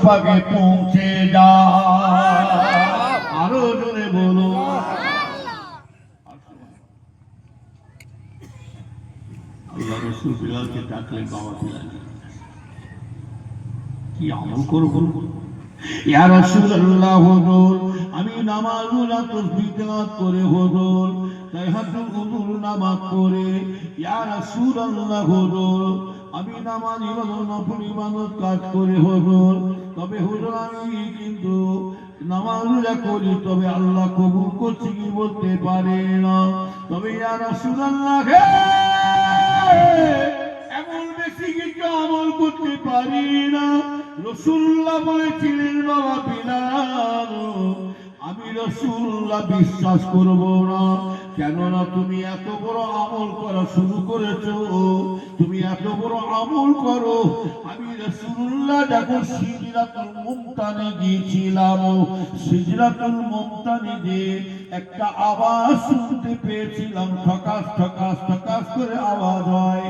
পাকে পৌঁছে যায়। আরো জোরে বলো আল্লাহ রাসূল বিলালকে ডাকলেন, বাবা বিলাল কি আমল করব? ইয়া রাসূলুল্লাহ, হুজুর আমি নামাজ রোজা তাসবিহ তেলাওয়াত করে হুজুর তাহাজ্জুদ হুজুর নামাজ পড়ে, ইয়া রাসূলুল্লাহ হুজুর আমি নামাজ ইবাদত নফল ইবাদত কাজ করে হুজুর, তবে হুজুর আমি কিন্তু নামাজ রোজা করি, তবে আল্লাহ কবুল করছে কি বলতে পারে না। তবে ইয়া রাসূলুল্লাহ এমন বেশি কিছু আমল করতে পারি না। রাসূলুল্লাহ বলেছিলেন, বাবা বিলাল আমি রাসূলুল্লাহ বিশ্বাস করব না, কেননা তুমি এত বড় আমল করা শুরু করেছো, তুমি এত বড় আমল করো। আমি রাসূলুল্লাহ যখন সিদরাতুল মুনতানে গিয়েছিলাম, সিদরাতুল মুনতানে একটা আওয়াজ শুনতে পেয়েছিলাম, ঠকাস ঠকাস ঠকাস করে আওয়াজ হয়।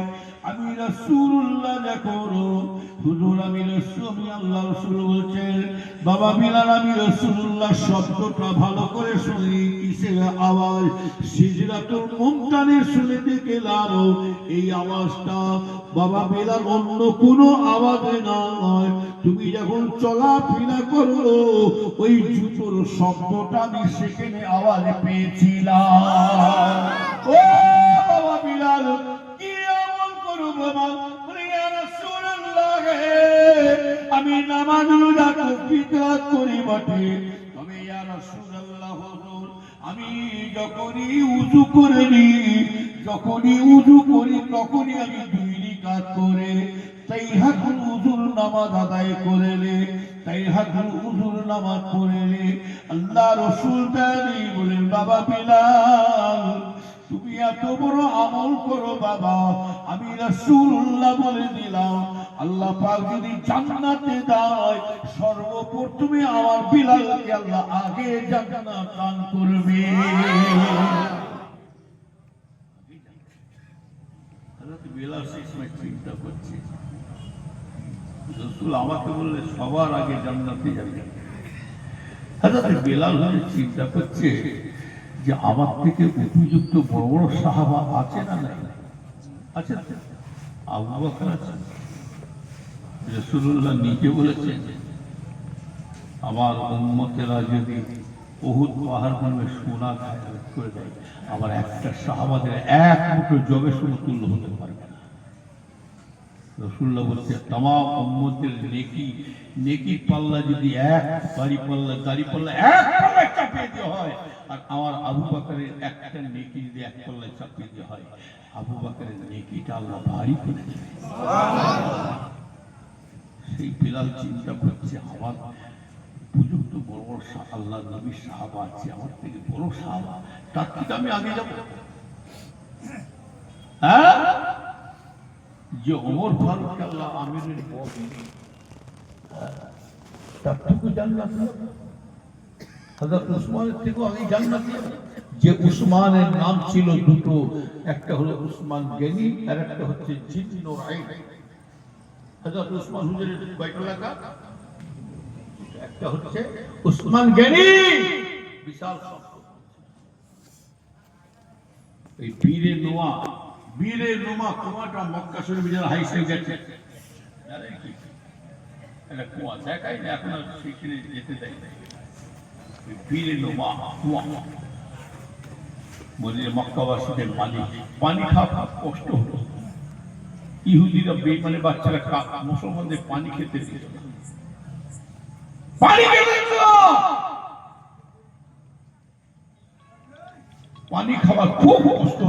আমি রাসূলুল্লাহ যখন হুজুর আমি আল্লাহ রাসূল বলছেন, বাবা বিলাল আমি রাসূলুল্লাহ শব্দটা ভালো করে শুনি, কিসের আওয়াজ? সিদরাতুল মুনতানে শুনে দেখলাম এই আওয়াজটা বাবা বিলাল অন্য কোনো আওয়াজে নয়, তুমি যখন চলাফেরা করো ওই জুতোর শব্দটা আমি সেখানে আওয়াজ পেয়েছিলাম। ও বাবা বিলাল কি আমল করো বাবা? ইয়া রাসূলুল্লাহ আমি নামাজ রোজা তাসবিহ তেলাওয়াত করি বটে, তবে ইয়া রাসূলুল্লাহ হুজুর আমি যখনই উযু করে তখনই আমি 2 রাকাত করে তাহিয়াতুল উযুর নামাজ আদায় করে তাহিয়াতুল উযুর নামাজ পড়ে আল্লাহ রাসূল তাআলা বলেন, বাবা বিলাল তুমি এত বড় আমল করো বাবা, আমি রাসূলুল্লাহ বলে দিলাম আল্লাহ পাক যদি জান্নাতে দেয় সর্বপ্রথমে আমার বিলালকে আল্লাহ আগে জান্নাত দান করবে। হযরত বিলাল শেষমেশ চিন্তা করছে, রাসূল আমাকে বললে সবার আগে জান্নাতে যাবে। হযরত বিলাল চিন্তা করছে যে আমার থেকে উপযুক্ত বড় বড় সাহাবা আছে না নাই? আছে। আবু বকর আছে। রাসূলুল্লাহ নিজে বলেছেন, আমার উম্মতেরা যদি উহুদ পাহাড় নামে সোনা করে দেয়, আমার একটা সাহাবাদের এক মুঠো জবে সমতুল্য হতে পারবে না। রাসূলুল্লাহ বলছে तमाम উম্মতের নেকি পাল্লা যদি এক দাড়ি পাল্লা এক পাল্লায় চাপিয়ে দেওয়া হয়, আর আমার আবু বকরের একটা নেকি যদি এক পাল্লায় চাপিয়ে দেওয়া হয়, আবু বকরের নেকিটা আল্লাহ ভারী করে দেবে। সুবহানাল্লাহ। সেই বিলাল চিন্তা করছে আমার উপযুক্ত বড় বড় আল্লাহ নবীর সাহাবা আছে, আমার থেকে বড় সাহাবা, তার থেকে আমি আগে যাব। হ্যাঁ, যে ওমর ফারুক আল্লাহ আমিরের তার থেকে জান্নাত, হযরত উসমানের থেকেও আগে জান্নাত। যে উসমানের নাম ছিল দুটো, একটা হলো উসমান গনি আর একটা হচ্ছে জিন্নুর আইন। হযরত উসমান হুজুরের কয়টা লাগা? একটা হচ্ছে উসমান গনি, বিশাল সম্পদ। এই বীরে নোমা কুয়াটা মক্কা শরীফে যারা হাইসে গেছে, জানেন কি এটা কুয়া দেখাই না, এখন আর সেখানে যেতে দেয় না। বীরে নোমা কুয়া মদিনা মক্কাবাসীদের পানি খাওয়া কষ্ট হতো। ইহুদিরা বেঈমানের বাচ্চারা মুসলমানদের পানি খেতে দিত না, পানি খাওয়ার খুব কষ্ট